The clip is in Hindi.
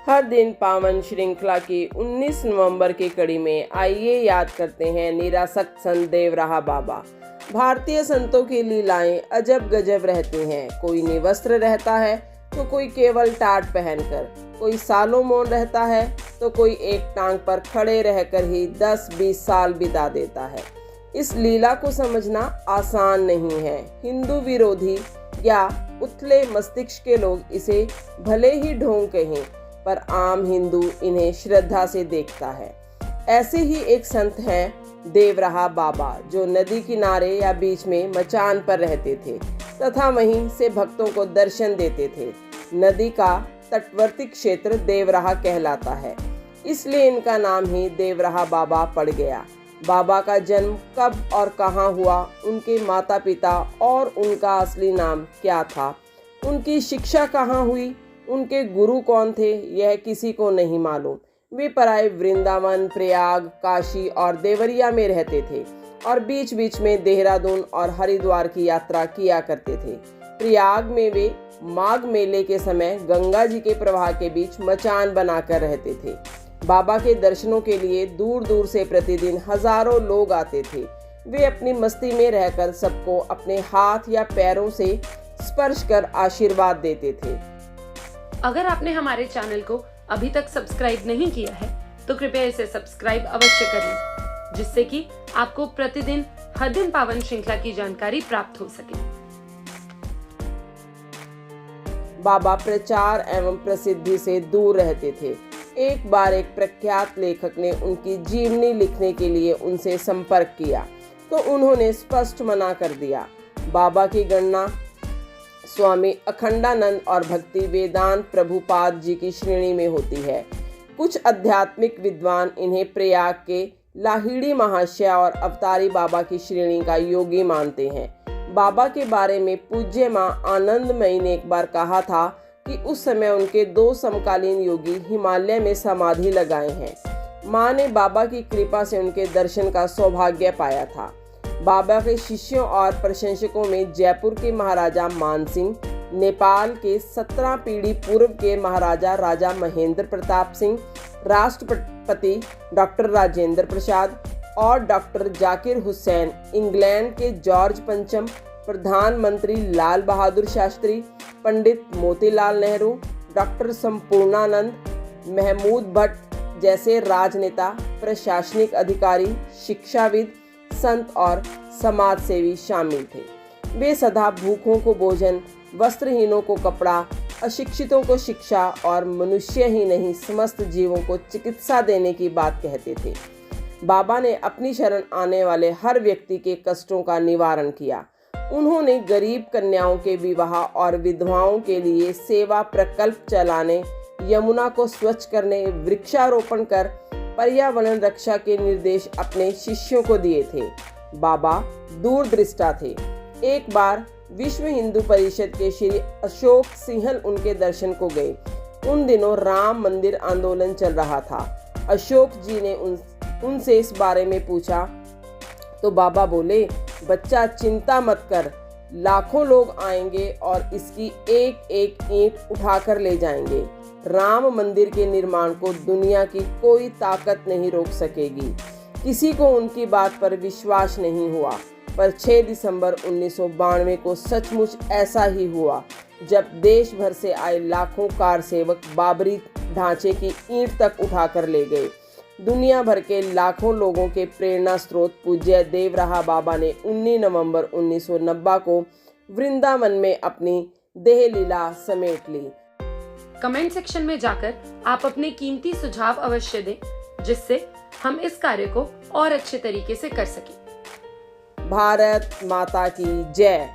हर दिन पावन श्रृंखला की 19 नवंबर की कड़ी में आइए याद करते हैं निरासक्त संत देवराहा बाबा। भारतीय संतों की लीलाएं अजब गजब रहती हैं। कोई निवस्त्र रहता है तो कोई केवल टाट पहनकर, कोई सालों मौन रहता है तो कोई एक टांग पर खड़े रहकर ही 10-20 साल बिता देता है। इस लीला को समझना आसान नहीं है। हिंदू विरोधी या उथले मस्तिष्क के लोग इसे भले ही ढोंग कहें, पर आम हिंदू इन्हें श्रद्धा से देखता है। ऐसे ही एक संत हैं देवराहा बाबा, जो नदी किनारे या बीच में मचान पर रहते थे तथा वहीं से भक्तों को दर्शन देते थे। नदी का तटवर्ती क्षेत्र देवराहा कहलाता है, इसलिए इनका नाम ही देवराहा बाबा पड़ गया। बाबा का जन्म कब और कहाँ हुआ, उनके माता पिता और उनका असली नाम क्या था, उनकी शिक्षा कहाँ हुई, उनके गुरु कौन थे, यह किसी को नहीं मालूम। वे पराए वृंदावन, प्रयाग, काशी और देवरिया में रहते थे और बीच बीच में देहरादून और हरिद्वार की यात्रा किया करते थे। प्रयाग में वे माघ मेले के समय गंगा जी के प्रवाह के बीच मचान बनाकर रहते थे। बाबा के दर्शनों के लिए दूर दूर से प्रतिदिन हजारों लोग आते थे। वे अपनी मस्ती में रहकर सबको अपने हाथ या पैरों से स्पर्श कर आशीर्वाद देते थे। अगर आपने हमारे चैनल को अभी तक सब्सक्राइब नहीं किया है तो कृपया इसे सब्सक्राइब अवश्य करें, जिससे कि आपको प्रतिदिन हर दिन पावन श्रृंखला की जानकारी प्राप्त हो सके। बाबा प्रचार एवं प्रसिद्धि से दूर रहते थे। एक बार एक प्रख्यात लेखक ने उनकी जीवनी लिखने के लिए उनसे संपर्क किया तो उन्होंने स्पष्ट मना कर दिया। बाबा की गणना स्वामी अखंडानंद और भक्ति वेदांत प्रभुपाद जी की श्रेणी में होती है। कुछ आध्यात्मिक विद्वान इन्हें प्रयाग के लाहिड़ी महाशय और अवतारी बाबा की श्रेणी का योगी मानते हैं। बाबा के बारे में पूज्य मां आनंदमयी ने एक बार कहा था कि उस समय उनके 2 समकालीन योगी हिमालय में समाधि लगाए हैं। मां ने बाबा की कृपा से उनके दर्शन का सौभाग्य पाया था। बाबा के शिष्यों और प्रशंसकों में जयपुर के महाराजा मानसिंह, नेपाल के 17 पीढ़ी पूर्व के महाराजा राजा महेंद्र प्रताप सिंह, राष्ट्रपति डॉक्टर राजेंद्र प्रसाद और डॉक्टर जाकिर हुसैन, इंग्लैंड के जॉर्ज पंचम, प्रधानमंत्री लाल बहादुर शास्त्री, पंडित मोतीलाल नेहरू, डॉक्टर संपूर्णानंद, महमूद भट्ट जैसे राजनेता, प्रशासनिक अधिकारी, शिक्षाविद, संत और समाज सेवी शामिल थे। वे सदा भूखों को भोजन, वस्त्रहीनों को कपड़ा, अशिक्षितों को शिक्षा और मनुष्य ही नहीं समस्त जीवों को चिकित्सा देने की बात कहते थे। बाबा ने अपनी शरण आने वाले हर व्यक्ति के कष्टों का निवारण किया। उन्होंने गरीब कन्याओं के विवाह और विधवाओं के लिए सेवा प्रकल्प चलाने, यमुना को स्वच्छ करने, वृक्षारोपण कर पर्यावरण रक्षा के निर्देश अपने शिष्यों को दिए थे। बाबा दूरदृष्टा थे। एक बार विश्व हिंदू परिषद के श्री अशोक सिंहल उनके दर्शन को गए। उन दिनों राम मंदिर आंदोलन चल रहा था। अशोक जी ने उनसे इस बारे में पूछा तो बाबा बोले, बच्चा चिंता मत कर, लाखों लोग आएंगे और इसकी एक एक ईंट उठाकर ले जाएंगे। राम मंदिर के निर्माण को दुनिया की कोई ताकत नहीं रोक सकेगी। किसी को उनकी बात पर विश्वास नहीं हुआ, पर 6 दिसंबर 1992 को सचमुच ऐसा ही हुआ, जब देश भर से आए लाखों कार सेवक बाबरी ढांचे की ईंट तक उठाकर ले गए। दुनिया भर के लाखों लोगों के प्रेरणा स्रोत पूज्य देवराहा बाबा ने 19 नवंबर 1990 को वृंदावन में अपनी देह लीला समेट ली। कमेंट सेक्शन में जाकर आप अपने कीमती सुझाव अवश्य दें, जिससे हम इस कार्य को और अच्छे तरीके से कर सकें। भारत माता की जय।